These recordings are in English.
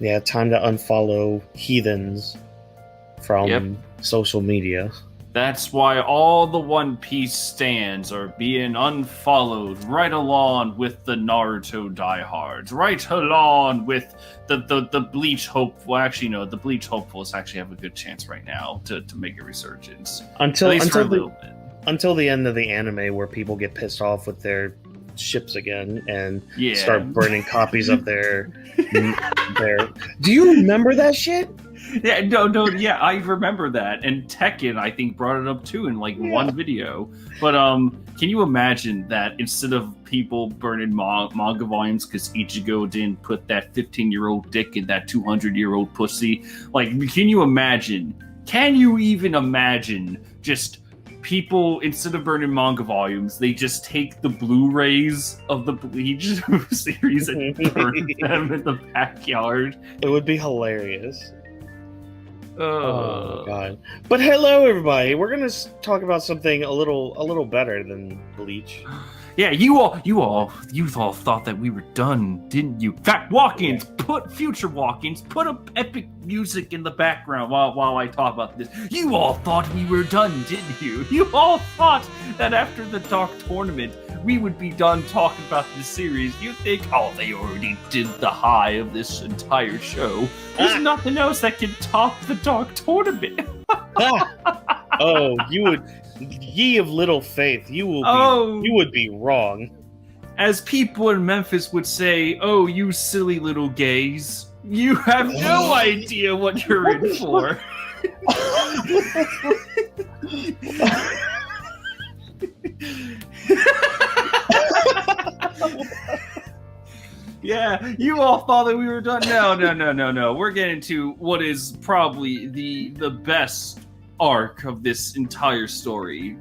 Yeah, time to unfollow heathens from social media. That's why all the One Piece stands are being unfollowed right along with the Naruto diehards, right along with the Bleach hope. Well, actually, no, the Bleach hopefuls actually have a good chance right now to make a resurgence. Until at least for a little bit. Until the end of the anime, where people get pissed off with their ships again and start burning copies of their. Do you remember that shit? Yeah, no, yeah, I remember that, and Tekken I think brought it up too in one video. But can you imagine that instead of people burning manga volumes because Ichigo didn't put that 15-year-old dick in that 200-year-old pussy? Like, can you imagine? Can you even imagine just people, instead of burning manga volumes, they just take the Blu-rays of the Bleach series and burn them in the backyard? It would be hilarious. Oh god! But hello, everybody. We're gonna talk about something a little better than Bleach. Yeah, you all thought that we were done, didn't you? Fat Whawkins, future Whawkins, put up epic music in the background while I talk about this. You all thought we were done, didn't you? You all thought that after the Dark Tournament we would be done talking about the series. You think, they already did the high of this entire show. There's nothing else that can top the Dark Tournament. Oh, you would. Ye of little faith, you would be wrong. As people in Memphis would say, "Oh, you silly little gays. You have no idea what you're in for." Yeah, you all thought that we were done. No. We're getting to what is probably the best arc of this entire story.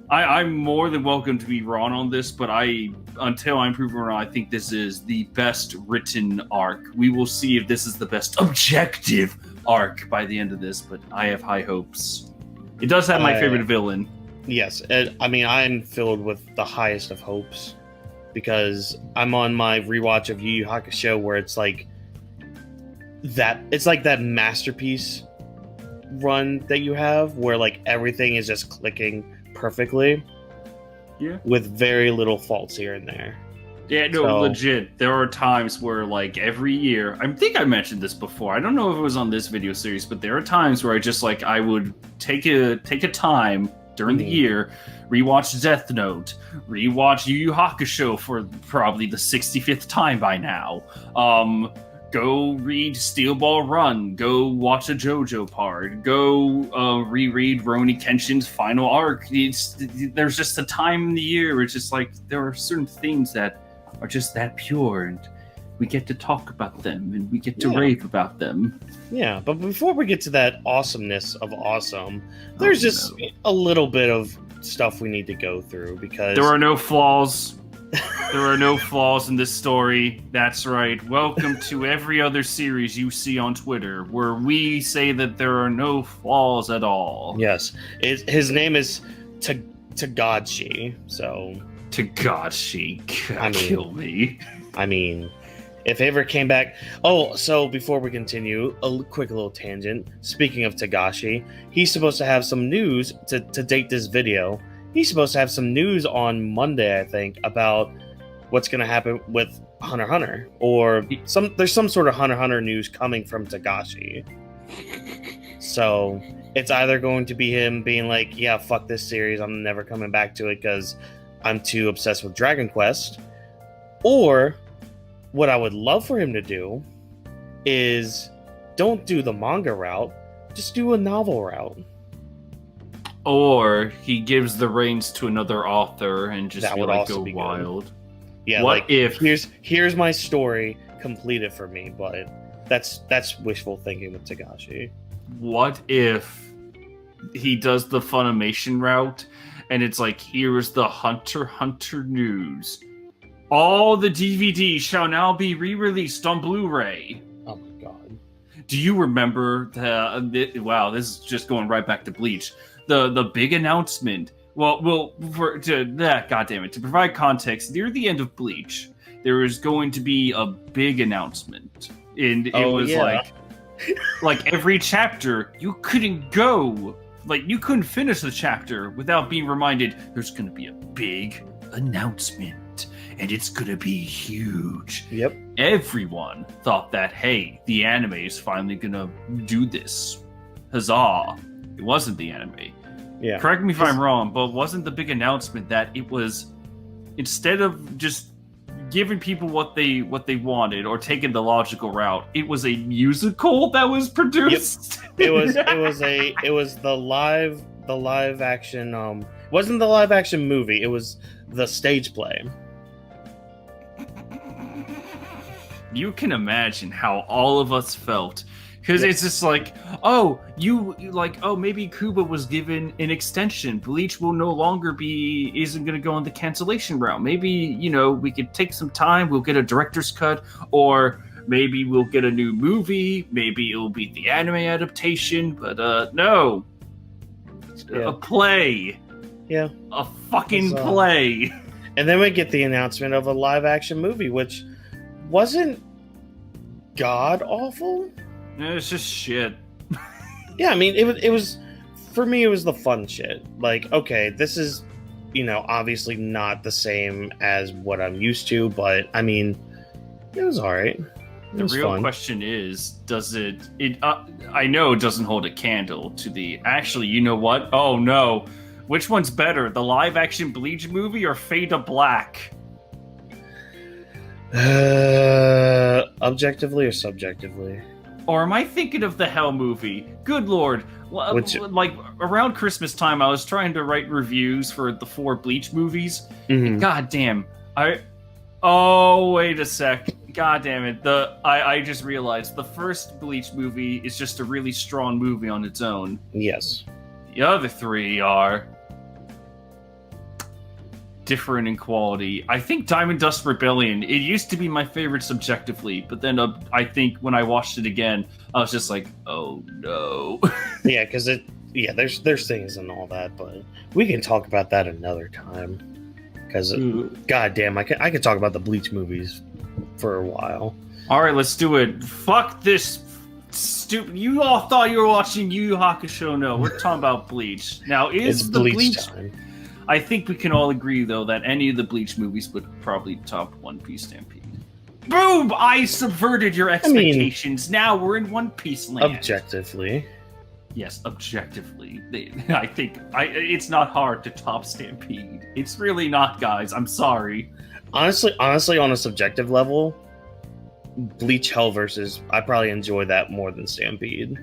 I'm more than welcome to be wrong on this, but until I'm proven wrong, I think this is the best written arc. We will see if this is the best objective arc by the end of this, but I have high hopes. It does have my favorite villain. Yes, I'm filled with the highest of hopes because I'm on my rewatch of Yu Yu Hakusho where it's like that masterpiece run that you have where like everything is just clicking perfectly, with very little faults here and there. Yeah, no, legit. There are times where, like, every year, I think I mentioned this before. I don't know if it was on this video series, but there are times where I would take a time during the year, rewatch Death Note, rewatch Yu Yu Hakusho for probably the 65th time by now. Go read Steel Ball Run. Go watch a JoJo part. Go reread Rurouni Kenshin's final arc. There's just a time in the year where it's just like there are certain things that are just that pure, and we get to talk about them, and we get to rave about them. Yeah, but before we get to that awesomeness of awesome, there's a little bit of stuff we need to go through because there are no flaws. There are no flaws in this story. That's right. Welcome to every other series you see on Twitter, where we say that there are no flaws at all. Yes. His name is Tagachi, so... Tagachi. Kill me. I mean, if he ever came back... Oh, so before we continue, a quick little tangent. Speaking of Tagashi, he's supposed to have some news to date this video. He's supposed to have some news on Monday, I think, about what's going to happen with Hunter x Hunter. Or there's some sort of Hunter x Hunter news coming from Tagashi. So it's either going to be him being like, yeah, fuck this series, I'm never coming back to it because I'm too obsessed with Dragon Quest. Or what I would love for him to do is don't do the manga route, just do a novel route. Or he gives the reins to another author and just go wild. Good. Yeah, what if here's my story completed for me, but that's wishful thinking with Tagashi. What if he does the Funimation route and it's like, here's the Hunter x Hunter news. All the DVDs shall now be re-released on Blu-ray. Oh my god. Do you remember wow, this is just going right back to Bleach. The big announcement. To provide context, near the end of Bleach, there was going to be a big announcement, and it was like every chapter you couldn't go, like you couldn't finish the chapter without being reminded there's going to be a big announcement, and it's going to be huge. Yep. Everyone thought that, hey, the anime is finally going to do this. Huzzah. It wasn't the anime. Yeah. Correct me if I'm wrong, but wasn't the big announcement that it was, instead of just giving people what they wanted or taking the logical route, it was a musical that was produced? Yep. It was the live action wasn't the live action movie, it was the stage play. You can imagine how all of us felt. Because it's just like, oh, maybe Kuba was given an extension. Bleach will no longer isn't going to go on the cancellation route. Maybe, we could take some time. We'll get a director's cut, or maybe we'll get a new movie. Maybe it'll be the anime adaptation. But no, a play. Yeah, a fucking play. And then we get the announcement of a live action movie, which wasn't god awful. It's just shit. Yeah, I mean, it was for me. It was the fun shit. Like, okay, this is, obviously not the same as what I'm used to, but I mean, it was all right. The real question is, does it? I know it doesn't hold a candle to the. Actually, you know what? Oh no, which one's better, the live action Bleach movie or Fade to Black? Objectively or subjectively? Or am I thinking of the Hell movie? Good lord. Like, around Christmas time, I was trying to write reviews for the 4 Bleach movies. Mm-hmm. God damn. Oh, wait a sec. God damn it. I just realized the first Bleach movie is just a really strong movie on its own. Yes. The other 3 are different in quality. I think Diamond Dust Rebellion, it used to be my favorite subjectively, but then I think when I watched it again, I was just like, oh no. Yeah, because there's things and all that, but we can talk about that another time. Because goddamn, I could talk about the Bleach movies for a while. All right, let's do it. Fuck this stupid. You all thought you were watching Yu Yu Hakusho. No, we're talking about Bleach. Now, is the Bleach time? I think we can all agree, though, that any of the Bleach movies would probably top One Piece Stampede. Boom! I subverted your expectations. Now we're in One Piece land. Objectively. Yes, objectively. I think it's not hard to top Stampede. It's really not, guys. I'm sorry. Honestly, on a subjective level, Bleach Hellverse I probably enjoy that more than Stampede.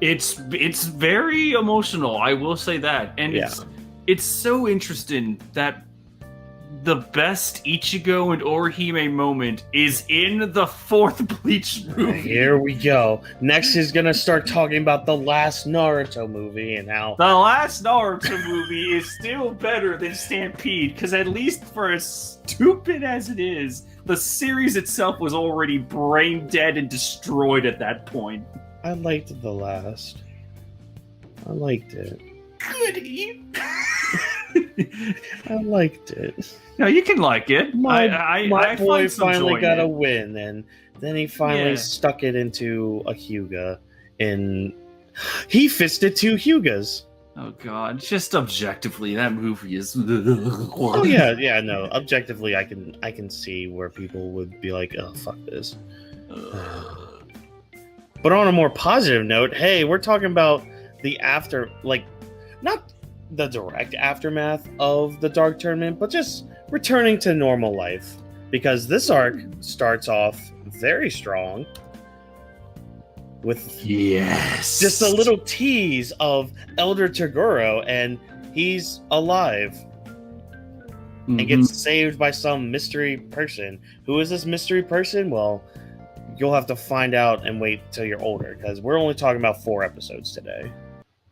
It's very emotional, I will say that. And it's so interesting that the best Ichigo and Orihime moment is in the 4th Bleach movie. Here we go. Next he's gonna start talking about the last Naruto movie and how the last Naruto movie is still better than Stampede, because at least for as stupid as it is, the series itself was already brain dead and destroyed at that point. I liked the last. I liked it. Goody. I liked it. No, you can like it. My boy finally got a win, and then he finally stuck it into a Hyuga, and he fisted 2 Hyugas. Oh god, just objectively, that movie is. Oh yeah, no. Objectively, I can see where people would be like, "Oh, fuck this." But on a more positive note, hey, we're talking about the not the direct aftermath of the Dark Tournament, but just returning to normal life. Because this arc starts off very strong with just a little tease of Elder Toguro, and he's alive and gets saved by some mystery person. Who is this mystery person? Well, you'll have to find out and wait till you're older, because we're only talking about 4 episodes today.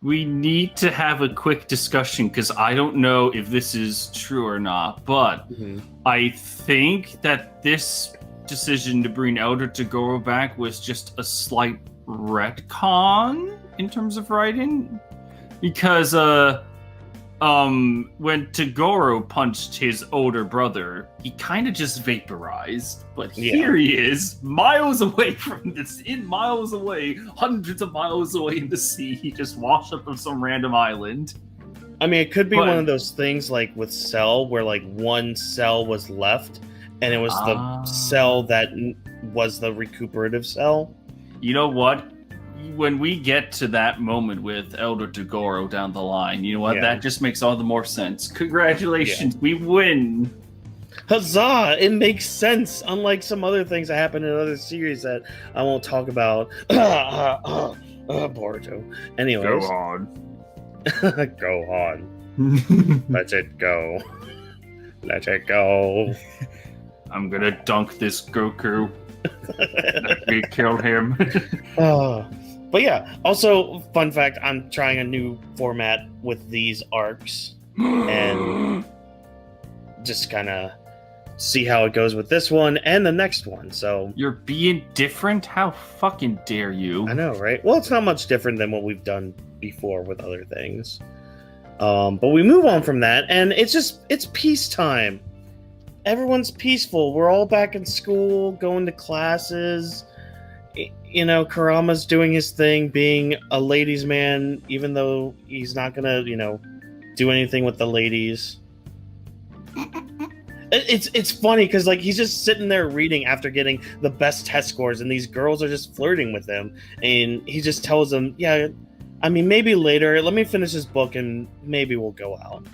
We need to have a quick discussion, because I don't know if this is true or not, but I think that this decision to bring Elder Toguro back was just a slight retcon in terms of writing, because when Toguro punched his older brother, he kind of just vaporized. But here he is, miles away from this, miles away, hundreds of miles away in the sea. He just washed up on some random island. I mean, it could be one of those things like with Cell, where like one cell was left, and it was the cell that was the recuperative cell. You know what? When we get to that moment with Elder Toguro down the line, you know what? That just makes all the more sense. Congratulations, we win! Huzzah! It makes sense, unlike some other things that happen in other series that I won't talk about. Boruto. Anyways. Go on. Go on. Let it go. Let it go. I'm gonna dunk this Goku. We killed him. But yeah, also, fun fact, I'm trying a new format with these arcs. And just kind of see how it goes with this one and the next one. So you're being different? How fucking dare you? I know, right? Well, it's not much different than what we've done before with other things. But we move on from that, and it's peacetime. Everyone's peaceful. We're all back in school, going to classes. You know, Kurama's doing his thing, being a ladies' man, even though he's not gonna, do anything with the ladies. It's funny because like he's just sitting there reading after getting the best test scores, and these girls are just flirting with him, and he just tells them, "Yeah, I mean maybe later. Let me finish this book, and maybe we'll go out."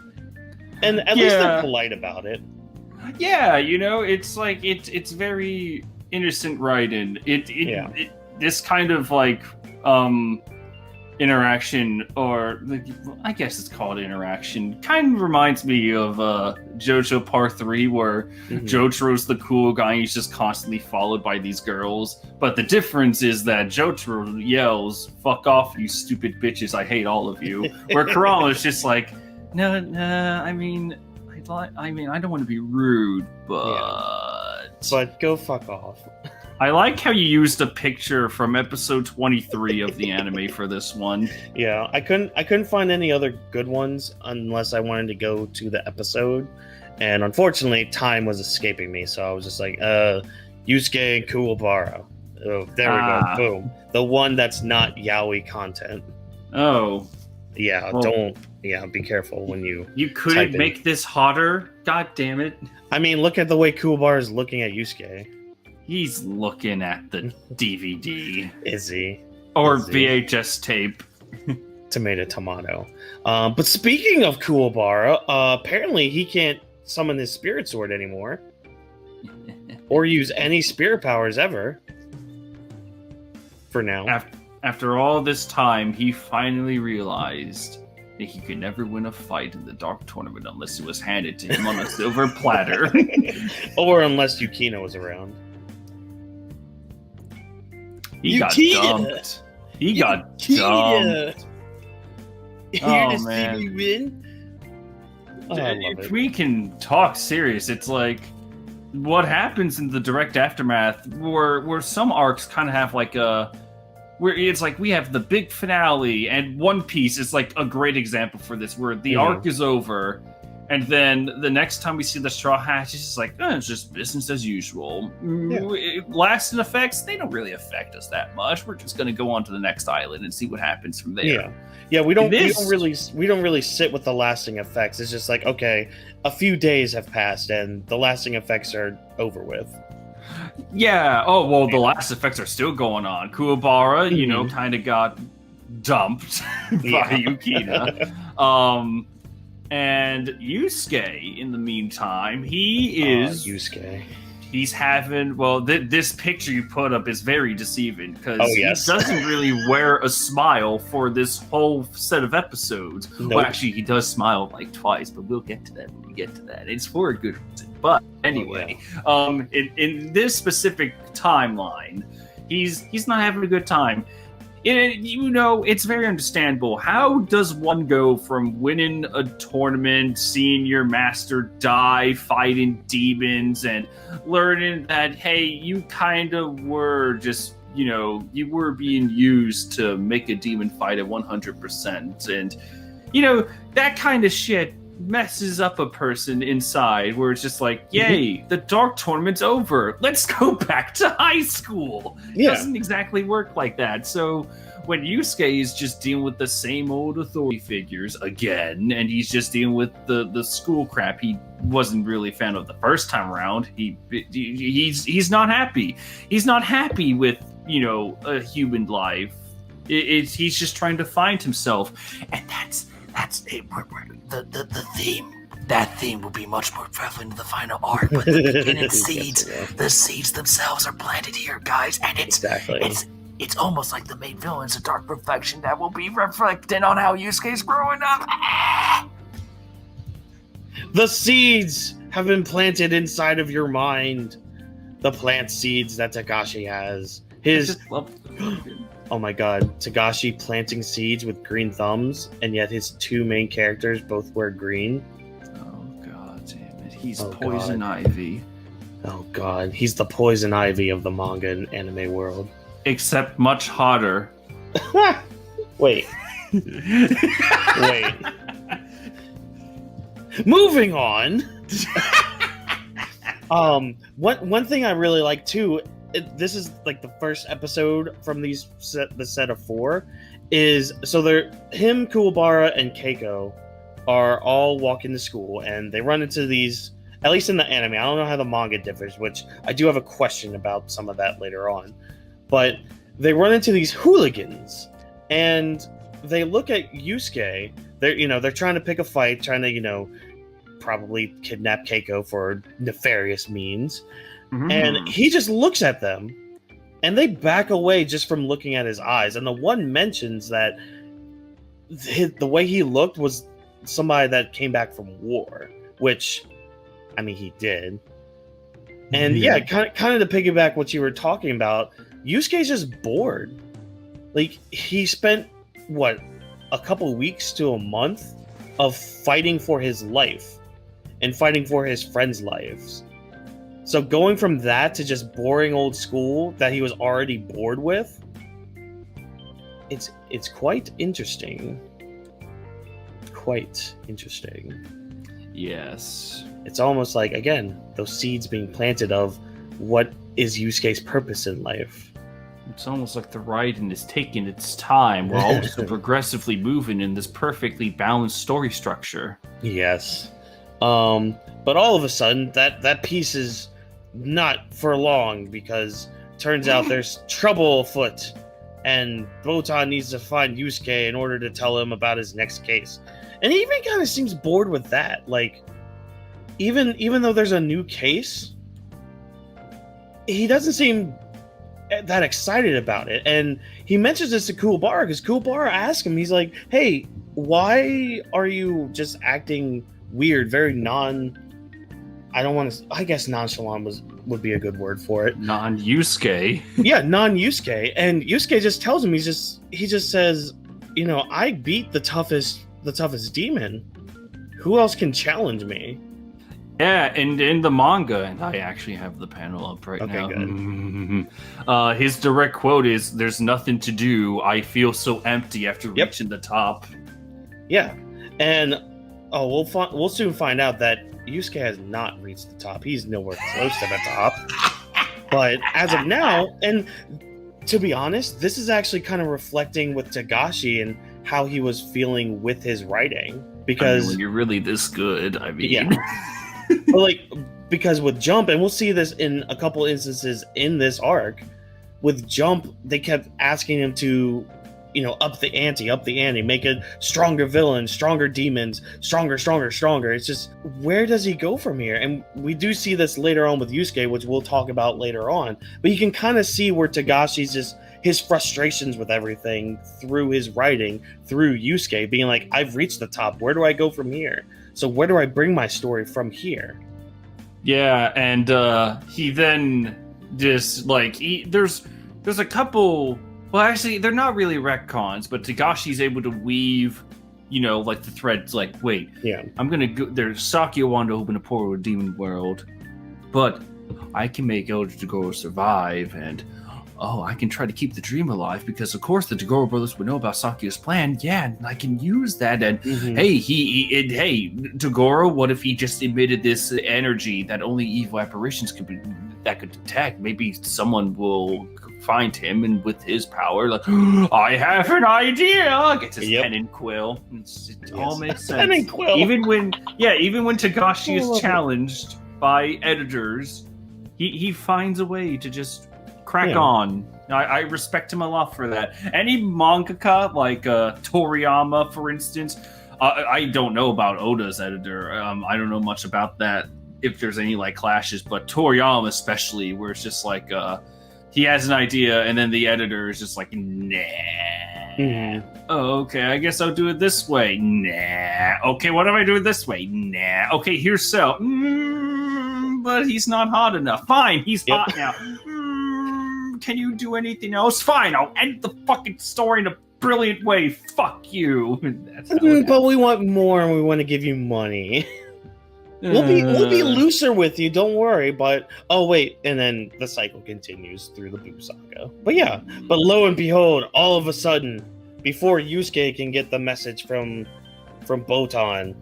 And at least they're polite about it. Yeah, it's like it's very innocent writing. This kind of like interaction, or I guess it's called interaction, kind of reminds me of JoJo Part 3, where Jotaro's the cool guy, he's just constantly followed by these girls, but the difference is that Jotaro yells, "Fuck off, you stupid bitches, I hate all of you," where Kurama's just like, no, I mean, I don't want to be rude, but go fuck off. I like how you used a picture from episode 23 of the anime for this one. Yeah, I couldn't find any other good ones unless I wanted to go to the episode, and unfortunately time was escaping me, so I was just like, Yusuke and Kuwabara. Oh, there we go. Boom. The one that's not yaoi content. Oh. Yeah, be careful when you couldn't make this hotter? God damn it. I mean, look at the way Kuwabara is looking at Yusuke. He's looking at the DVD. Is he? Or VHS tape. Tomato. But speaking of Kuwabara, apparently he can't summon his spirit sword anymore. Or use any spirit powers ever. For now. After all this time, he finally realized that he could never win a fight in the Dark Tournament unless it was handed to him on a silver platter. Or unless Yukino was around. He got dumped. He got dumped. Here to see me win? If we can talk serious, it's like what happens in the direct aftermath, where some arcs kind of have like where it's like we have the big finale, and One Piece is like a great example for this, where the arc is over, and then the next time we see the Straw Hats, it's just like, it's just business as usual. Yeah. Lasting effects, they don't really affect us that much. We're just going to go on to the next island and see what happens from there. Yeah. We don't really sit with the lasting effects. It's just like, okay, a few days have passed and the lasting effects are over with. Yeah. Oh well, the last effects are still going on. Kuwabara, kind of got dumped by Yukina. And Yusuke, in the meantime, he is... Yusuke. He's having... Well, this picture you put up is very deceiving, because he doesn't really wear a smile for this whole set of episodes. Nope. Well, actually, he does smile like twice, but we'll get to that when we get to that. It's for a good reason. But anyway, in this specific timeline, he's not having a good time. It's very understandable. How does one go from winning a tournament, seeing your master die, fighting demons, and learning that, hey, you kind of were just, you were being used to make a demon fight at 100%. And, that kind of shit messes up a person inside, where it's just like, yay, the dark tournament's over. Let's go back to high school. Yeah. It doesn't exactly work like that. So when Yusuke is just dealing with the same old authority figures again, and he's just dealing with the school crap he wasn't really a fan of the first time around, he's not happy. He's not happy with, a human life. He's just trying to find himself, and that's it. The theme. That theme will be much more prevalent in the final arc, but the beginning seeds, the seeds themselves are planted here, guys, and it's almost like the main villain's a dark reflection that will be reflecting on how Yusuke's growing up. The seeds have been planted inside of your mind. The plant seeds that Tagashi has. Oh my god, Tagashi planting seeds with green thumbs, and yet his two main characters both wear green. Oh god damn it. He's Poison Ivy. Oh god, he's the Poison Ivy of the manga and anime world. Except much hotter. Wait. Moving on. One thing I really like too, this is like the first episode from the set of 4, is so him, Kuwabara, and Keiko are all walking to school, and they run into these, at least in the anime, I don't know how the manga differs, which I do have a question about some of that later on, but they run into these hooligans, and they look at Yusuke. They're trying to pick a fight, trying to, probably kidnap Keiko for nefarious means. Mm-hmm. And he just looks at them, and they back away just from looking at his eyes. And the one mentions that the way he looked was somebody that came back from war, which, I mean, he did. And yeah, kind of to piggyback what you were talking about, Yusuke's just bored. Like, he spent, a couple weeks to a month of fighting for his life and fighting for his friends' lives. So going from that to just boring old school that he was already bored with, it's quite interesting. Quite interesting. Yes. It's almost like, again, those seeds being planted of what is Yusuke's purpose in life. It's almost like the writing is taking its time while also progressively moving in this perfectly balanced story structure. Yes. But all of a sudden, that piece is not for long, because turns out there's trouble afoot, and Botan needs to find Yusuke in order to tell him about his next case. And he even kind of seems bored with that. Like, even though there's a new case, he doesn't seem that excited about it. And he mentions this to Kuwabara, because Kuwabara asks him, he's like, hey, why are you just acting weird, very I guess nonchalant would be a good word for it. Non-Yusuke. Yeah, non-Yusuke. And Yusuke just tells him, he just says, I beat the toughest demon. Who else can challenge me? Yeah, and in the manga, and I actually have the panel up right now. Good. His direct quote is, "There's nothing to do. I feel so empty after reaching the top." Yeah, and we'll soon find out that Yusuke has not reached the top. He's nowhere close to the top. But as of now, and to be honest, this is actually kind of reflecting with Tagashi and how he was feeling with his writing. Because when you're really this good, yeah. But because with Jump, and we'll see this in a couple instances in this arc, with Jump, they kept asking him to, up the ante, make a stronger villain, stronger demons, stronger. It's just, where does he go from here? And we do see this later on with Yusuke, which we'll talk about later on. But you can kind of see where Tagashi's just, his frustrations with everything through his writing, through Yusuke being like, I've reached the top. Where do I go from here? So where do I bring my story from here? Yeah, and he then just there's a couple. Well, actually, they're not really retcons, but Tagashi's able to weave, the threads. Like, wait, yeah, I'm gonna go. There's Saki wanted to open a portal to Demon World, but I can make Elder Tagoro survive, and oh, I can try to keep the dream alive because, of course, the Toguro brothers would know about Sakuya's plan. Yeah, and I can use that. And hey, hey, Toguro, what if he just emitted this energy that only evil apparitions could detect? Maybe someone will find him, and with his power, like, I have an idea. Gets his pen and quill. It all makes sense. Pen and quill. Even when Togashi is challenged by editors, he finds a way to just crack on. I respect him a lot for that. Any mangaka like Toriyama, for instance. I don't know about Oda's editor. I don't know much about that, if there's any like clashes, but Toriyama especially, where it's just like he has an idea and then the editor is just like, nah. Oh, okay, I guess I'll do it this way. Nah. Okay, what if I do it this way? Nah. Okay, here's Cell. But he's not hot enough. Fine, he's hot now. Can you do anything else? Fine, I'll end the fucking story in a brilliant way. Fuck you. That's but we want more, and we want to give you money. We'll be looser with you, don't worry. But and then the cycle continues through the Boo Saga. But yeah, but lo and behold, all of a sudden, before Yusuke can get the message from Botan,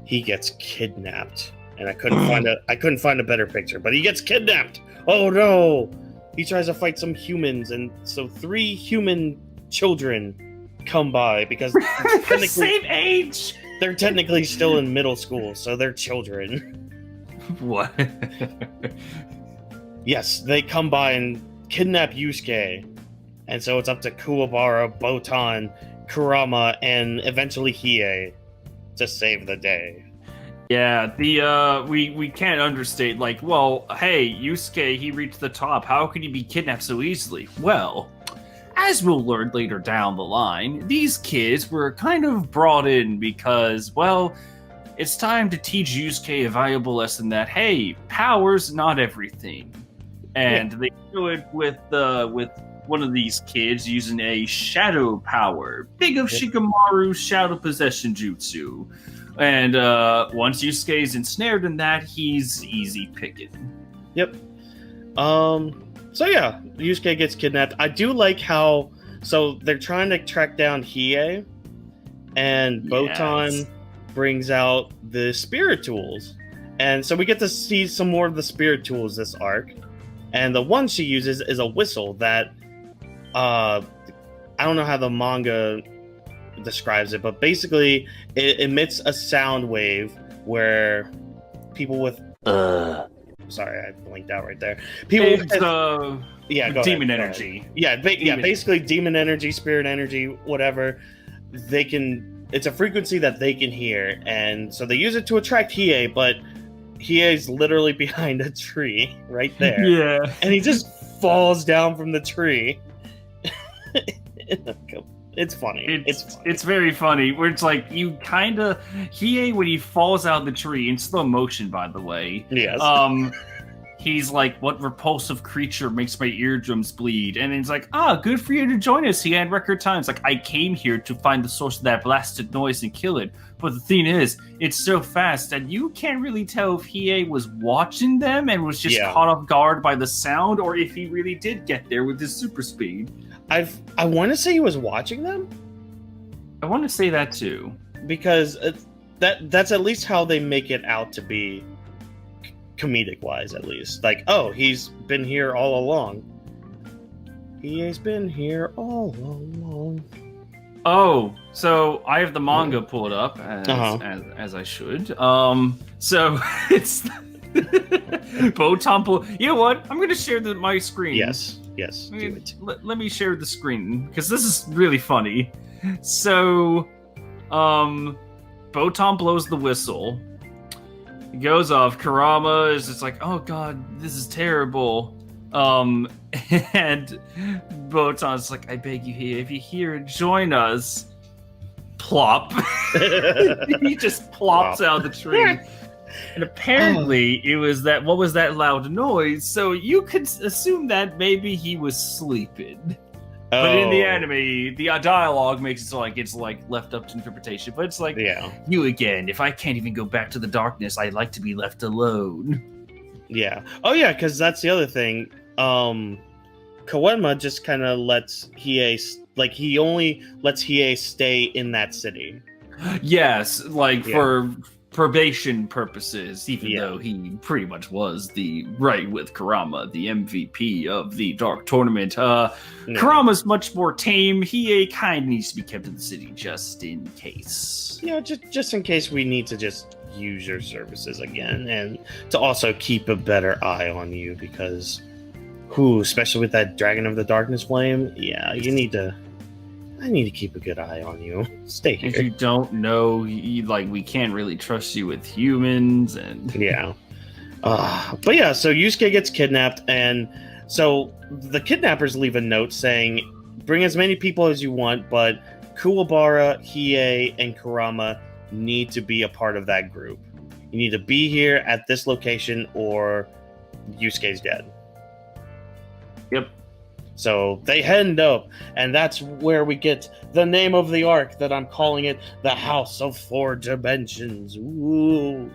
he gets kidnapped. And I couldn't find a better picture, but he gets kidnapped. Oh no! He tries to fight some humans, and so 3 human children come by because they're the same age. They're technically still in middle school, so they're children. What? Yes, they come by and kidnap Yusuke. And so it's up to Kuwabara, Botan, Kurama, and eventually Hiei to save the day. Yeah, we can't understate, like, well, hey, Yusuke, he reached the top. How could he be kidnapped so easily? Well, as we'll learn later down the line, these kids were kind of brought in because, well, it's time to teach Yusuke a valuable lesson that, hey, power's not everything. And they do it with one of these kids using a shadow power. Big of Shikamaru's shadow possession jutsu. And once Yusuke's ensnared in that, he's easy picking. Yep. So yeah, Yusuke gets kidnapped. I do like how... So they're trying to track down Hiei, and Botan brings out the spirit tools. And so we get to see some more of the spirit tools this arc. And the one she uses is a whistle that... I don't know how the manga describes it, but basically it emits a sound wave where people with sorry, I blinked out right there. People with demon energy. Basically demon energy, spirit energy, whatever. It's a frequency that they can hear, and so they use it to attract Hiei, but Hiei's literally behind a tree right there. Yeah. And he just falls down from the tree. It's funny. It's very funny. Where it's like you kind of Hiei, when he falls out of the tree in slow motion, by the way. Yes. He's like, "What repulsive creature makes my eardrums bleed?" And it's like, good for you to join us. He had record times. Like, I came here to find the source of that blasted noise and kill it. But the thing is, it's so fast that you can't really tell if Hiei was watching them and was just caught off guard by the sound, or if he really did get there with his super speed. I want to say he was watching them. I want to say that too, because that's at least how they make it out to be, comedic wise, at least. Like, oh, he's been here all along. He's been here all along. Oh, so I have the manga pulled up as I should. So it's Botan. You know what? I'm going to share my screen. Yes, do it. Let me share the screen, because this is really funny. So, Botan blows the whistle. It goes off. Kurama is just like, oh god, this is terrible. And Botan's like, I beg you, Hiei, if you're here, join us. Plop. He just plops out of the tree. And apparently it was that, what was that loud noise? So you could assume that maybe he was sleeping. But in the anime, the dialogue makes it so like it's like left up to interpretation. But it's like, you again. If I can't even go back to the darkness, I'd like to be left alone. Yeah. Oh yeah, because that's the other thing. Koenma just kind of lets Hiei, like, he only lets Hiei stay in that city. Yes, like for probation purposes, even though he pretty much was right with Kurama, the MVP of the Dark Tournament. Kurama's much more tame. Hiei kind of needs to be kept in the city just in case. Just in case we need to just use your services again, and to also keep a better eye on you, because especially with that Dragon of the Darkness flame, I need to keep a good eye on you. Stay here. If you don't know, we can't really trust you with humans, and but yeah, so Yusuke gets kidnapped, and so the kidnappers leave a note saying, bring as many people as you want, but Kuwabara, Hiei, and Kurama need to be a part of that group. You need to be here at this location or Yusuke's dead. Yep. So they head up, and that's where we get the name of the arc that I'm calling it, the House of Four Dimensions. Ooh.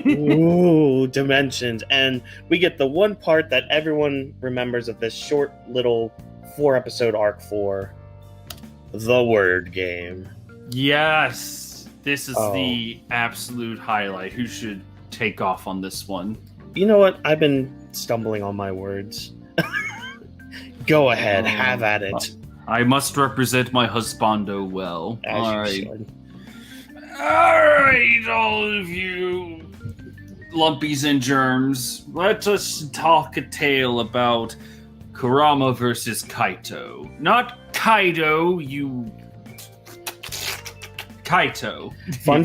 Ooh, dimensions. And we get the one part that everyone remembers of this short little 4-episode arc for the word game. Yes. This is the absolute highlight. Who should take off on this one? You know what? I've been stumbling on my words. Go ahead, have at it. I must represent my husbando well. All right. Alright, all of you lumpies and germs, let us talk a tale about Kurama versus Kaito. Not Kaido, you... Kaito. Fun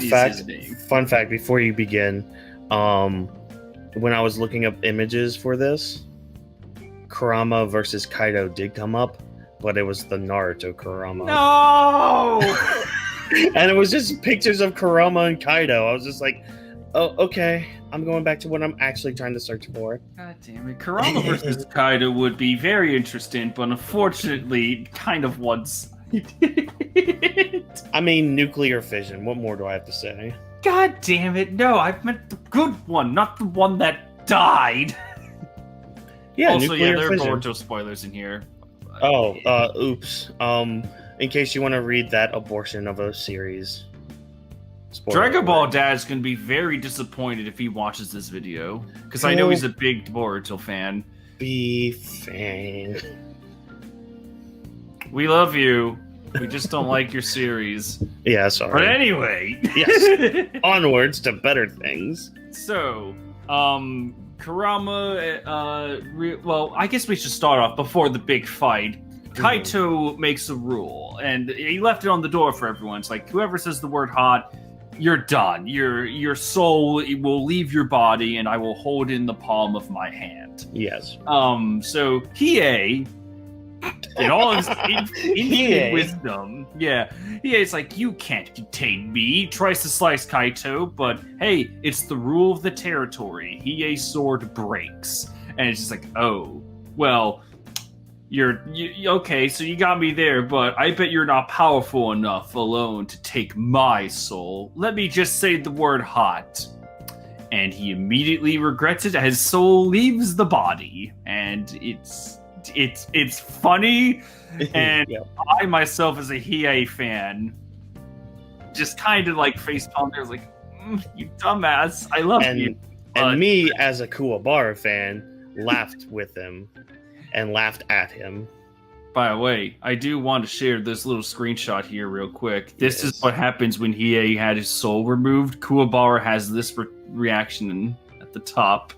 fact, before you begin, when I was looking up images for this, Kurama versus Kaido did come up, but it was the Naruto Kurama. No! And it was just pictures of Kurama and Kaido. I was just like, oh, okay. I'm going back to what I'm actually trying to search for. God damn it. Kurama versus Kaido would be very interesting, but unfortunately, kind of one-sided. I mean, nuclear fission. What more do I have to say? God damn it. No, I meant the good one, not the one that died. Yeah, also, nuclear there are fission. Boruto spoilers in here. Oops. In case you want to read that abortion of a series. Dragon Ball Dad's gonna be very disappointed if he watches this video, because I know he's a big Boruto fan. Be fan. We love you. We just don't like your series. Yeah, sorry. But anyway. Yes. Onwards to better things. So, Kurama, well, I guess we should start off before the big fight. Kaito makes a rule, and he left it on the door for everyone. It's like, whoever says the word hot, you're done. Your soul will leave your body, and I will hold in the palm of my hand. Yes. So Hiei, in all his infinite wisdom, Hiei's like, you can't contain me. Tries to slice Kaito, but hey, it's the rule of the territory. Hiei's sword breaks, and it's just like, oh, well. Okay, so you got me there, but I bet you're not powerful enough alone to take my soul. Let me just say the word hot. And he immediately regrets it as his soul leaves the body. And it's funny. And Yep. I myself, as a Hiei fan, just kind of like facepalm there, was like, you dumbass, I love you. And me, as a Kuwabara fan, laughed with him. And laughed at him. By the way, I do want to share this little screenshot here real quick. This is what happens when Hiei had his soul removed. Kuwabara has this reaction at the top.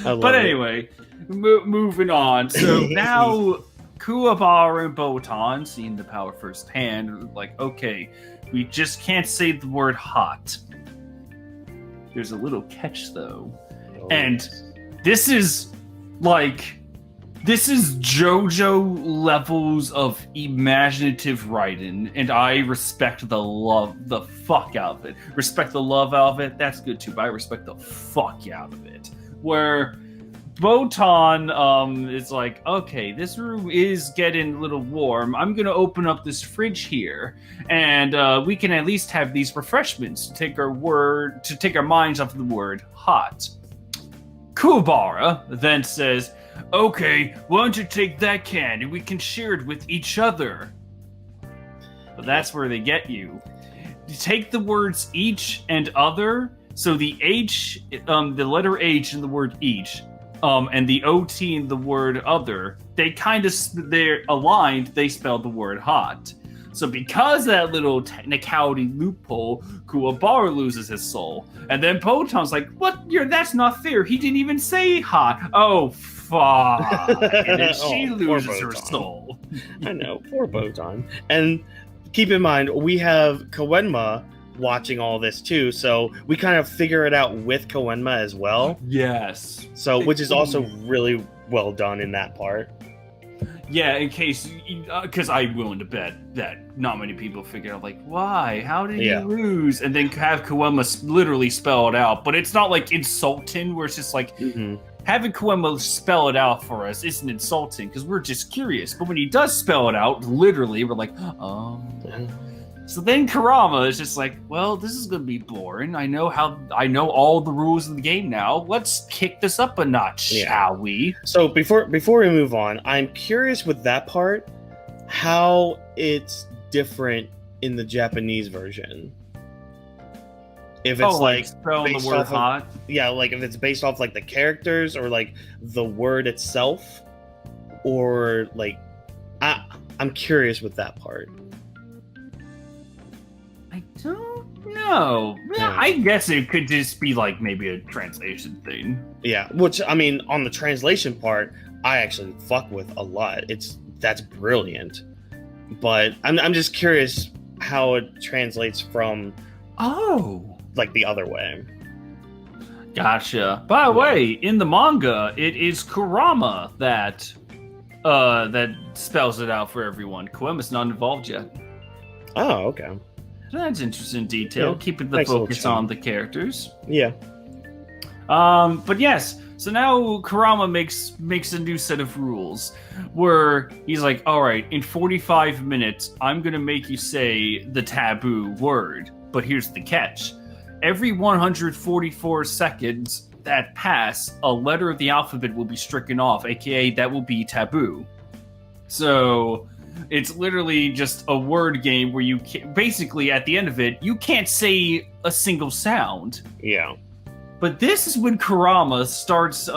But anyway, moving on. So now Kuwabara and Botan, seeing the power firsthand, are like, okay, we just can't say the word hot. There's a little catch, though. Oh. And this is JoJo levels of imaginative writing, and I respect the fuck out of it. Respect the love out of it, that's good too, but I respect the fuck out of it. Where Botan is like, okay, this room is getting a little warm. I'm gonna open up this fridge here, and we can at least have these refreshments to take our minds off of the word hot. Kuwabara then says, okay, why don't you take that can and we can share it with each other? But that's where they get you. You take the words each and other, so the H, the letter H in the word each, and the OT in the word other, they're aligned, they spell the word hot. So because of that little technicality loophole, Kuwabara loses his soul. And then Botan's like, what? That's not fair. He didn't even say hot. Oh, fuck. And then she loses her soul. I know, poor Botan. And keep in mind, we have Koenma watching all this too, so we kind of figure it out with Koenma as well. Yes. So, which is also really well done in that part. Yeah, in case, because I'm willing to bet that not many people figure out, like, why? How did he lose? And then have Koenma literally spell it out. But it's not like insulting, where it's just like, having Koenma spell it out for us isn't insulting, because we're just curious. But when he does spell it out, literally, we're like, oh. So then Kurama is just like, well, this is going to be boring. I know all the rules of the game now. Let's kick this up a notch, shall we? So before we move on, I'm curious with that part, how it's different in the Japanese version. If it's like spelling the word hot? Like if it's based off like the characters or like the word itself, or like, I'm curious with that part. I don't know. Yeah, I guess it could just be like maybe a translation thing. Yeah, which I mean, on the translation part, I actually fuck with a lot. That's brilliant. But I'm just curious how it translates from like the other way. Gotcha. By the way, in the manga, it is Kurama that spells it out for everyone. Koenma's not involved yet. Oh, okay. That's interesting detail. Yeah, keeping the focus on the characters. Yeah. But yes, so now Kurama makes a new set of rules where he's like, all right, in 45 minutes, I'm going to make you say the taboo word. But here's the catch. Every 144 seconds that pass, a letter of the alphabet will be stricken off, aka that will be taboo. So it's literally just a word game where you basically, at the end of it, you can't say a single sound. Yeah. But this is when Kurama starts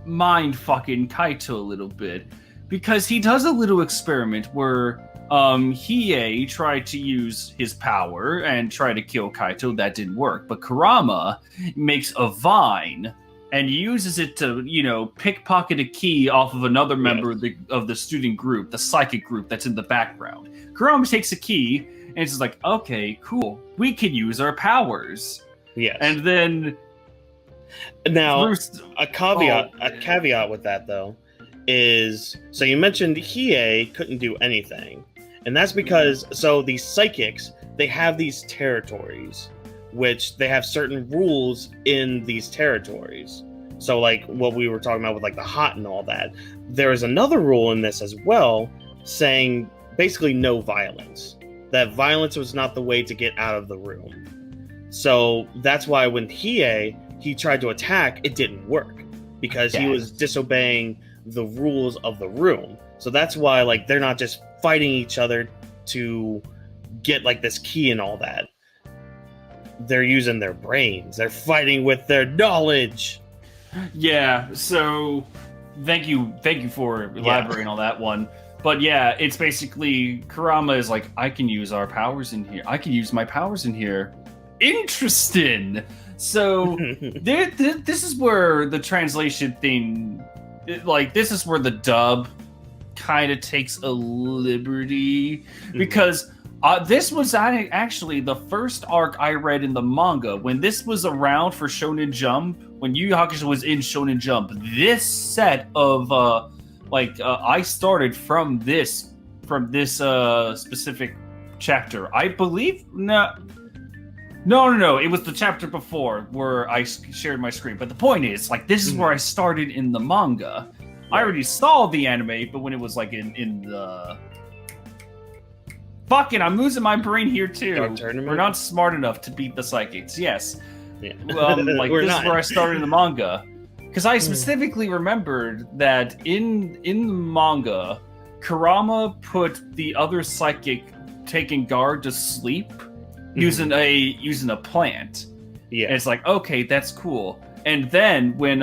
mind-fucking Kaito a little bit. Because he does a little experiment where Hiei tried to use his power and try to kill Kaito. That didn't work. But Kurama makes a vine and uses it to, pickpocket a key off of another member of the student group, the psychic group that's in the background. Kurama takes a key, and it's just like, okay, cool. We can use our powers. Yes. And then... Now, a caveat with that, though, is... So you mentioned Hiei couldn't do anything. And that's because... So these psychics, they have these territories, which they have certain rules in these territories. So like what we were talking about with like the hot and all that, there is another rule in this as well, saying basically no violence. That violence was not the way to get out of the room. So that's why when he tried to attack, it didn't work because he was disobeying the rules of the room. So that's why like they're not just fighting each other to get like this key and all that. They're using their brains. They're fighting with their knowledge. Yeah, so thank you for elaborating on that one. But yeah, it's basically Kurama is like, I can use our powers in here. I can use my powers in here. Interesting. So this is where the translation thing, this is where the dub kind of takes a liberty because this was actually the first arc I read in the manga. When this was around for Shonen Jump, when Yu Yu Hakusho was in Shonen Jump, this set of, I started from this specific chapter. I believe, no, No. It was the chapter before where I shared my screen. But the point is, like, this is where I started in the manga. I already saw the anime, but when it was like in the fucking, I'm losing my brain here too. We're not smart enough to beat the psychics. Yes. Yeah. Like this is where I started in the manga, because I specifically remembered that in the manga, Kurama put the other psychic taking guard to sleep using a plant. Yeah. And it's like, okay, that's cool. And then when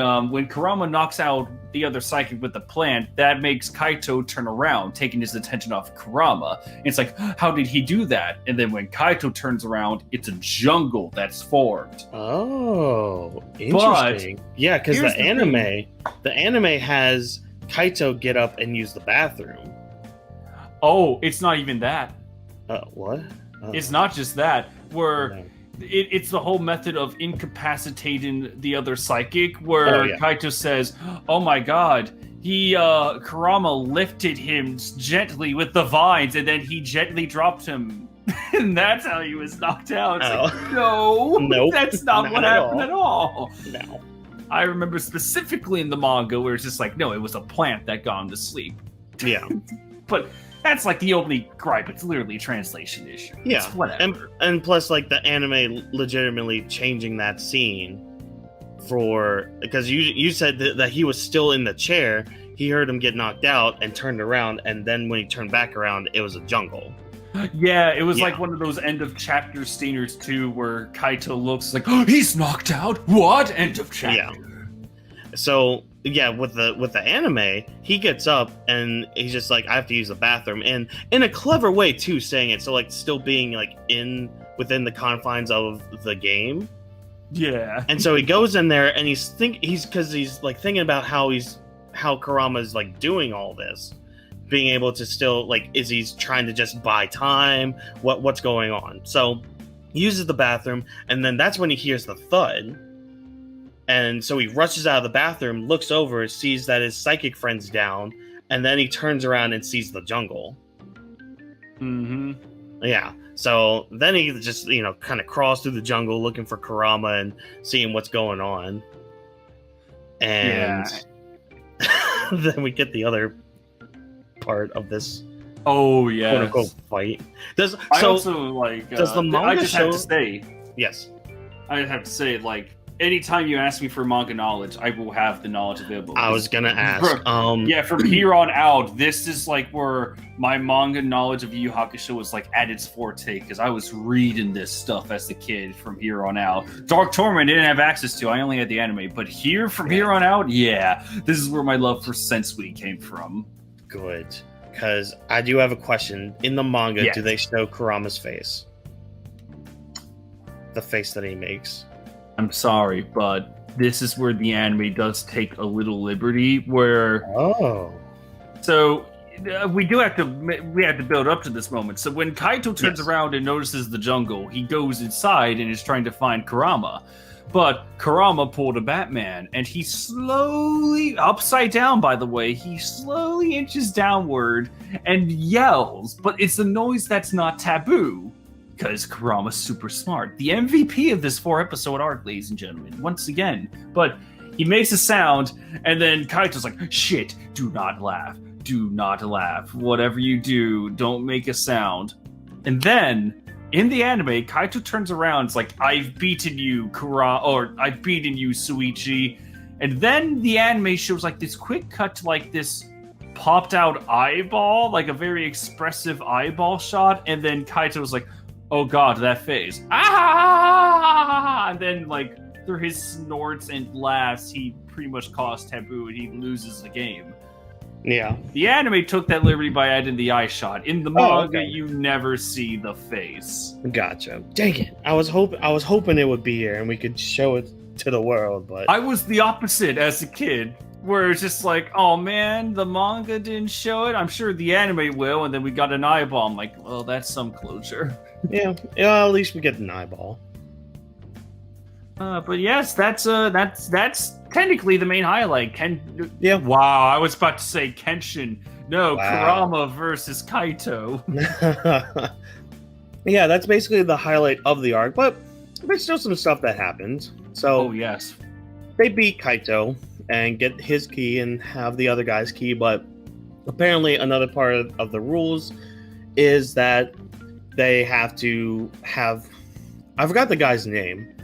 Kurama knocks out the other psychic with the plant, that makes Kaito turn around, taking his attention off Kurama. And it's like, how did he do that? And then when Kaito turns around, it's a jungle that's formed. Oh, interesting. But yeah, because the anime has Kaito get up and use the bathroom. Oh, it's not even that. What? It's not just that. It's the whole method of incapacitating the other psychic, where Kaito says, "Oh my God, Kurama lifted him gently with the vines, and then he gently dropped him, and that's how he was knocked out." It's like, nope, that's not what happened at all. No, I remember specifically in the manga where it's just like, no, it was a plant that got him to sleep. Yeah, but. That's like the only gripe. It's literally a translation issue. Yeah, it's whatever. And plus, like the anime legitimately changing that scene because you said that he was still in the chair. He heard him get knocked out and turned around, and then when he turned back around, it was a jungle. Yeah, it was like one of those end of chapter sceners too, where Kaito looks like, oh, he's knocked out. What? End of chapter. Yeah. So. Yeah, with the anime, he gets up and he's just like, I have to use the bathroom, and in a clever way too, saying it so like still being like within the confines of the game. Yeah. And so he goes in there and he's like thinking about how Kurama's like doing all this, being able to still like, is he's trying to just buy time? What's going on? So he uses the bathroom, and then that's when he hears the thud. And so he rushes out of the bathroom, looks over, sees that his psychic friend's down, and then he turns around and sees the jungle. Mm-hmm. Yeah. So then he just, kind of crawls through the jungle looking for Kurama and seeing what's going on. And then we get the other part of this quote-unquote fight. Does the manga I just have to say... Yes. I have to say, like... Anytime you ask me for manga knowledge, I will have the knowledge available. I was gonna ask. From here on out, this is like where my manga knowledge of Yu Yu Hakusho was like at its forte, because I was reading this stuff as a kid from here on out. Dark Torment I didn't have access to; I only had the anime. But here on out, this is where my love for Sensui came from. Good, because I do have a question. In the manga, do they show Kurama's face? The face that he makes. I'm sorry, but this is where the anime does take a little liberty. So we have to build up to this moment. So when Kaito turns around and notices the jungle, he goes inside and is trying to find Kurama. But Kurama pulled a Batman, and he slowly, upside down by the way, he slowly inches downward and yells. But it's a noise that's not taboo. Because Kurama's super smart. The MVP of this 4-episode arc, ladies and gentlemen, once again. But he makes a sound, and then Kaito's like, shit, do not laugh. Do not laugh. Whatever you do, don't make a sound. And then, in the anime, Kaito turns around, it's like, I've beaten you, I've beaten you, Suichi. And then the anime shows like this quick cut to like this popped out eyeball, like a very expressive eyeball shot, and then Kaito's like, oh god, that phase. Ah! And then, like, through his snorts and laughs, he pretty much caused taboo and he loses the game. Yeah. The anime took that liberty by adding the eye shot. In the manga, you never see the face. Gotcha. Dang it. I was hoping it would be here and we could show it to the world, but... I was the opposite as a kid. Where it's just like, oh man, the manga didn't show it. I'm sure the anime will, and then we got an eyeball. I'm like, well, that's some closure. Yeah, at least we get an eyeball. But yes, that's technically the main highlight. Yeah. Wow, I was about to say Kenshin. No, wow. Kurama versus Kaito. Yeah, that's basically the highlight of the arc. But there's still some stuff that happens. So Oh yes. they beat Kaito and get his key and have the other guy's key, but apparently another part of the rules is that they have to have, I forgot the guy's name,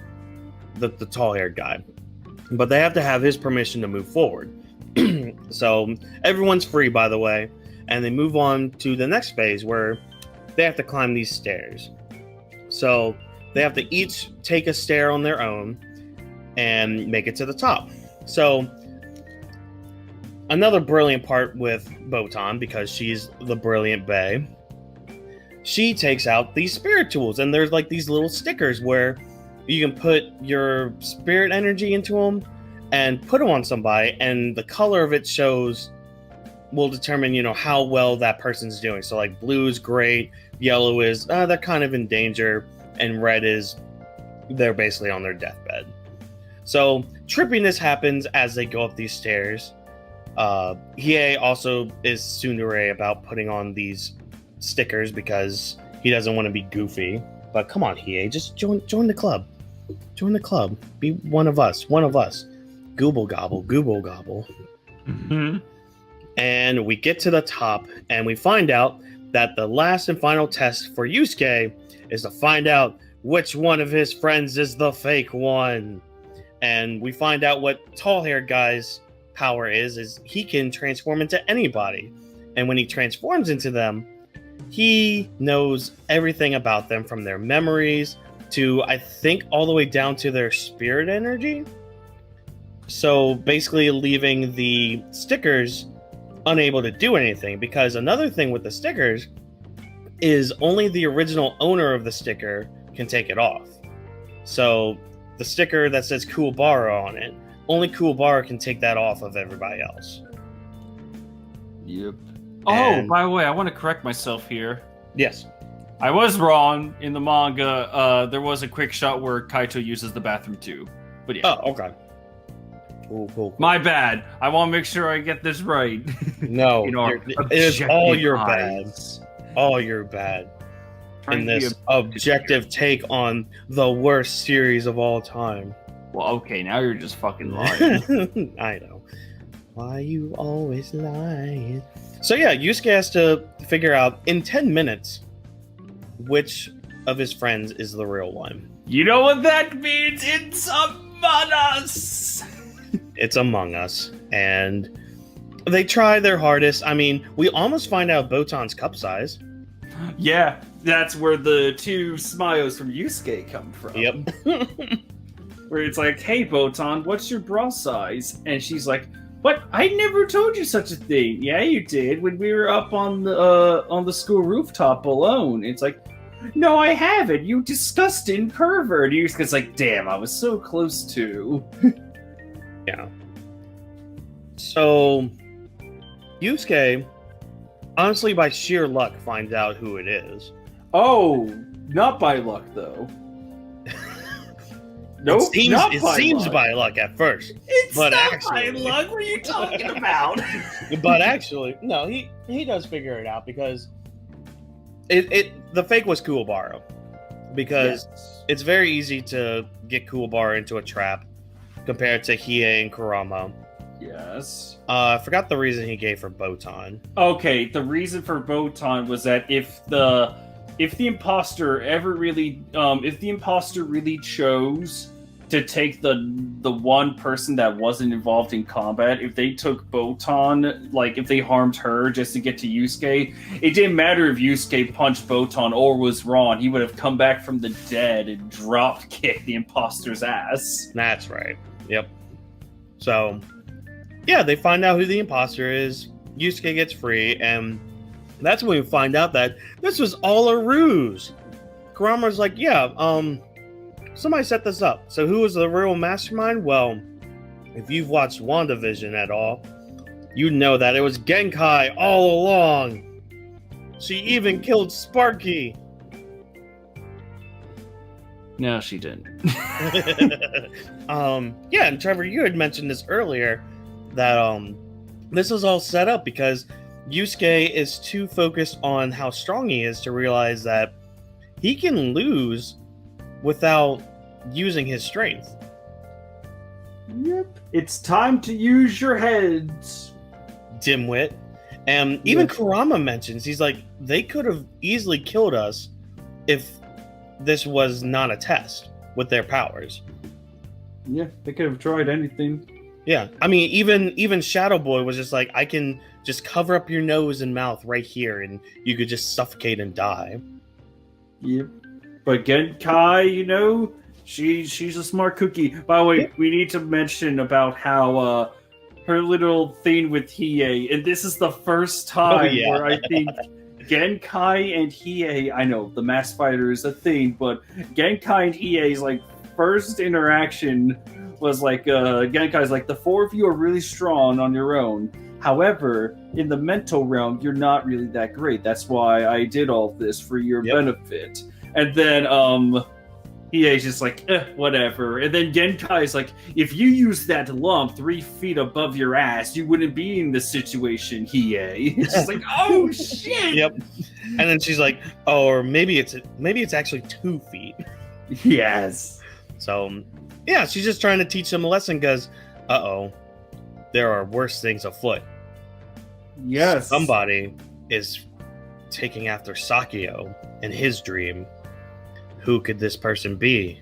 the tall-haired guy, but they have to have his permission to move forward. So everyone's free, by the way, and they move on to the next phase where they have to climb these stairs. So they have to each take a stair on their own and make it to the top. So another brilliant part with Botan, because she's the brilliant bae, she takes out these spirit tools, and there's like these little stickers where you can put your spirit energy into them and put them on somebody, and the color of it will determine, how well that person's doing. So like blue is great, yellow is they're kind of in danger, and red is they're basically on their deathbed. So trippiness happens as they go up these stairs. Hiei also is tsundere about putting on these stickers because he doesn't want to be goofy. But come on, Hiei, just join the club. Join the club. Be one of us. Gooble gobble, gooble gobble. Mm-hmm. And we get to the top, and we find out that the last and final test for Yusuke is to find out which one of his friends is the fake one. And we find out what tall-haired guy's power is he can transform into anybody. And when he transforms into them, he knows everything about them, from their memories to, I think, all the way down to their spirit energy. So basically leaving the stickers unable to do anything, because another thing with the stickers is only the original owner of the sticker can take it off. So the sticker that says Kuwabara on it, only Kuwabara can take that off of everybody else. Yep. Oh, by the way, I want to correct myself here. Yes. I was wrong. In the manga, there was a quick shot where Kaito uses the bathroom too. But yeah. Oh, okay. Cool. My bad. I want to make sure I get this right. No, it's all your bad. All your bad. In this objective take on the worst series of all time. Well, okay, now you're just fucking lying. I know. Why you always lying? So yeah, Yusuke has to figure out in 10 minutes which of his friends is the real one. You know what that means? It's Among Us! It's Among Us. And they try their hardest. I mean, we almost find out Botan's cup size. Yeah, that's where the two smiles from Yusuke come from. Yep. Where it's like, hey, Botan, what's your bra size? And she's like, what? I never told you such a thing. Yeah, you did when we were up on the school rooftop alone. It's like, no, I haven't. You disgusting pervert. Yusuke's like, damn, I was so close to. Yeah. So, Yusuke, honestly, by sheer luck, finds out who it is. Oh, not by luck, though. Nope, it seems by luck at first. It's but not actually, by luck. What are you talking about? But actually, no, he does figure it out, because the fake was Kuwabara. Because it's very easy to get Kuwabara into a trap compared to Hiei and Kurama. Yes. I forgot the reason he gave for Botan. Okay, the reason for Botan was that if the imposter really chose to take the one person that wasn't involved in combat, if they took Botan, like if they harmed her just to get to Yusuke, it didn't matter if Yusuke punched Botan or was wrong. He would have come back from the dead and drop kicked the imposter's ass. That's right. Yep. So, yeah, they find out who the imposter is. Yusuke gets free, and that's when we find out that this was all a ruse. Kurama's like, yeah, somebody set this up. So who was the real mastermind? Well, if you've watched WandaVision at all, you know that it was Genkai all along. She even killed Sparky. No, she didn't. Yeah, and Trevor, you had mentioned this earlier, that this was all set up because Yusuke is too focused on how strong he is to realize that he can lose without using his strength. Yep. It's time to use your heads. Dimwit. And even Kurama mentions, he's like, they could have easily killed us if this was not a test with their powers. Yeah, they could have tried anything. Yeah, I mean, even Shadow Boy was just like, I can just cover up your nose and mouth right here, and you could just suffocate and die. Yep. But Genkai, you know, she's a smart cookie. By the way, we need to mention about how her little thing with Hiei, and this is the first time where I think Genkai and Hiei, I know the mass fighter is a thing, but Genkai and Hiei's like first interaction was like Genkai's like, the four of you are really strong on your own. However, in the mental realm, you're not really that great. That's why I did all this for your benefit. And then Hiei's just like, whatever. And then Genkai's like, if you use that lump 3 feet above your ass, you wouldn't be in this situation, Hiei. It's just like, oh shit. Yep. And then she's like, oh, or maybe it's actually 2 feet. Yes. So, yeah, she's just trying to teach them a lesson because, there are worse things afoot. Yes. Somebody is taking after Sakio in his dream. Who could this person be?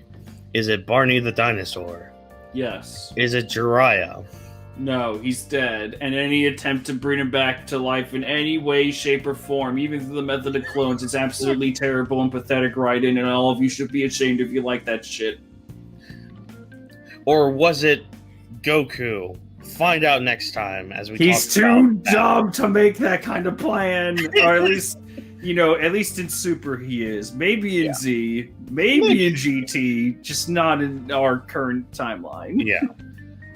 Is it Barney the dinosaur? Yes. Is it Jiraiya? No, he's dead. And any attempt to bring him back to life in any way, shape, or form, even through the method of clones, is absolutely terrible and pathetic writing, and all of you should be ashamed if you like that shit. Or was it Goku? Find out next time as we He's too dumb to make that kind of plan. Or at least, at least in Super he is. Maybe in Z. Maybe in GT. Just not in our current timeline. Yeah.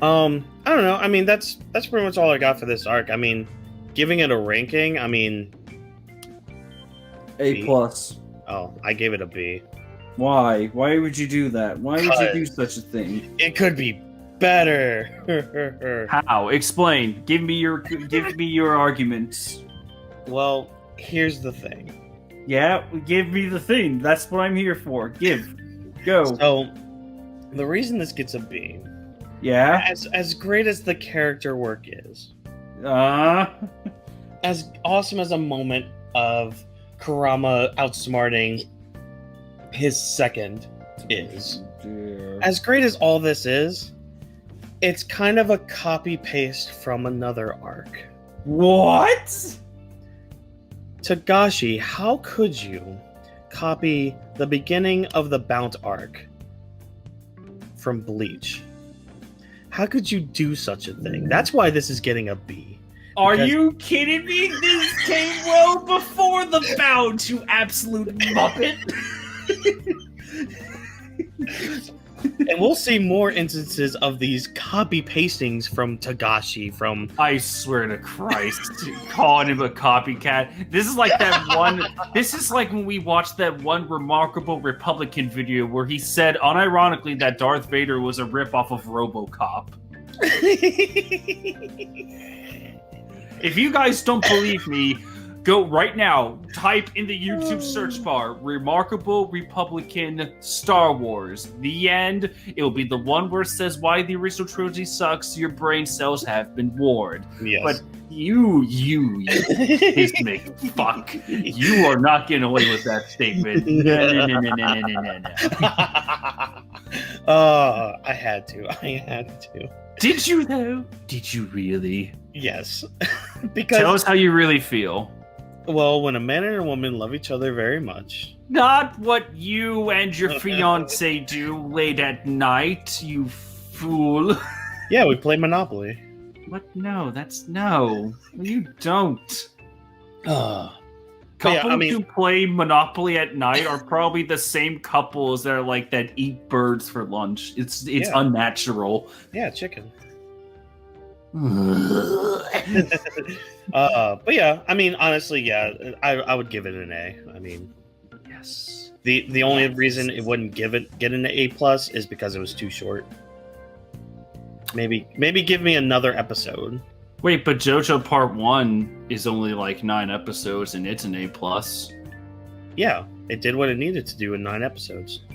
I don't know. I mean, that's pretty much all I got for this arc. I mean, giving it a ranking, I mean... A+. Oh, I gave it a B. Why? Why would you do that? Why would you do such a thing? It could be better. How? Explain. Give me your arguments. Well, here's the thing. Yeah, give me the thing. That's what I'm here for. Go. So, the reason this gets a B. Yeah. As great as the character work is. As awesome as a moment of Kurama outsmarting his second is. As great as all this is, it's kind of a copy-paste from another arc. What? Togashi, how could you copy the beginning of the Bount arc from Bleach? How could you do such a thing? That's why this is getting a B. Are you kidding me? This came well before the Bount, you absolute muppet! And we'll see more instances of these copy pastings from Togashi from... I swear to Christ, calling him a copycat. This is like that one... This is like when we watched that one Remarkable Republican video where he said, unironically, that Darth Vader was a ripoff of RoboCop. If you guys don't believe me, go right now, type in the YouTube search bar, Remarkable Republican Star Wars. The end. It will be the one where it says why the original trilogy sucks, your brain cells have been warned. Yes. But you hismic fuck. You are not getting away with that statement. No. I had to. Did you though? Did you really? Yes. Because tell us how you really feel. Well, when a man and a woman love each other very much. Not what you and your fiancé do late at night, you fool. Yeah, we play Monopoly. What? No, no. You don't. Couples who play Monopoly at night are probably the same couples that are like that eat birds for lunch. It's unnatural. Yeah, chicken. But yeah, I mean, honestly, yeah, I would give it an A. I mean, yes. The only reason it wouldn't get an A+ is because it was too short. Maybe give me another episode. Wait, but JoJo Part 1 is only like 9 episodes and it's an A+. Yeah, it did what it needed to do in 9 episodes.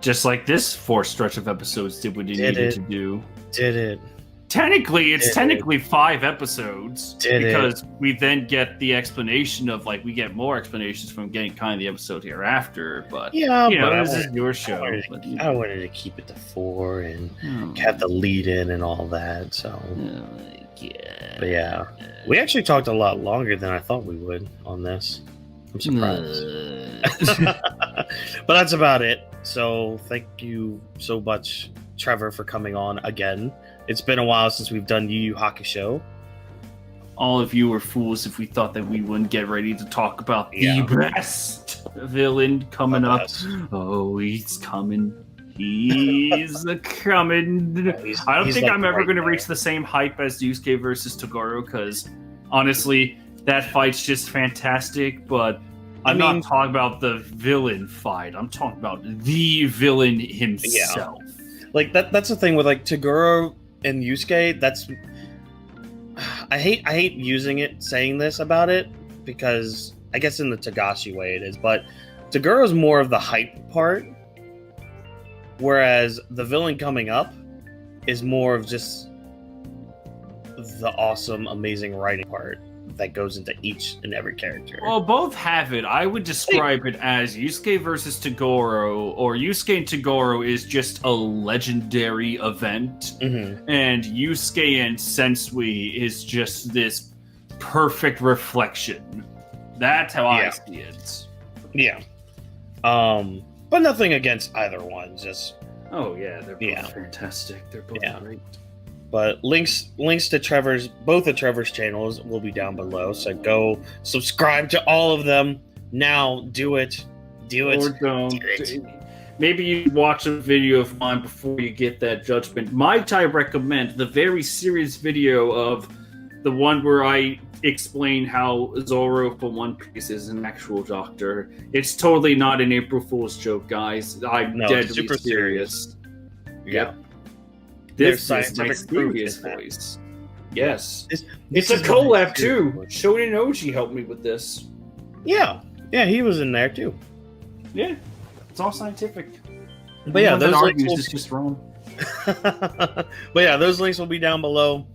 Just like this 4 stretch of episodes did what it needed to do. Did it? Technically, it's 5 episodes because we then get the explanation of we get more explanations from getting kind of the episode hereafter. But this is your show. I wanted to keep it to 4 and have the lead in and all that. So, but yeah, we actually talked a lot longer than I thought we would on this. I'm surprised. But that's about it. So thank you so much, Trevor, for coming on again. It's been a while since we've done Yu Yu Hakusho. All of you were fools if we thought that we wouldn't get ready to talk about the best villain coming up. Oh, he's coming. He's coming. I don't think I'm ever going to reach the same hype as Yusuke versus Toguro, because honestly, that fight's just fantastic, but I'm not talking about the villain fight. I'm talking about the villain himself. That's the thing with Toguro and Yusuke. I hate saying this about it, because I guess in the Togashi way it is, but Toguro's more of the hype part, whereas the villain coming up is more of just the awesome, amazing writing part that goes into each and every character. Well, both have it. I would describe it as Yusuke versus Toguro, or Yusuke and Toguro is just a legendary event, and Yusuke and Sensui is just this perfect reflection. That's how I see it. Yeah. But nothing against either one. Just they're both fantastic. They're both great. But links to both of Trevor's channels will be down below. So go subscribe to all of them now. Do it. Or don't. Do it. Maybe you watch a video of mine before you get that judgment. Might I recommend the very serious video of the one where I explain how Zoro for One Piece is an actual doctor? It's totally not an April Fool's joke, guys. I'm deadly super serious. Yep. This is my serious voice. Yes. It's a collab too. Shonen Oji helped me with this. Yeah, he was in there too. Yeah, it's all scientific. But yeah, those links is just wrong. But yeah, those links will be down below.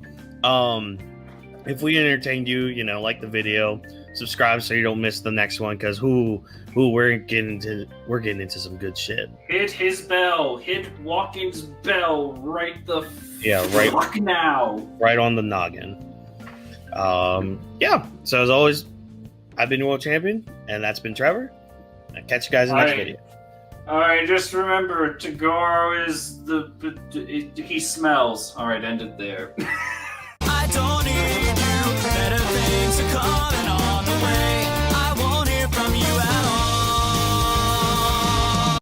If we entertained you, like the video, subscribe so you don't miss the next one, because we're getting into some good shit. Hit his bell. Hit Whawkins' bell right fuck now. Right on the noggin. So as always, I've been your world champion, and that's been Trevor. I'll catch you guys in the next video. Alright, just remember, Toguro is he smells. Alright, end it there.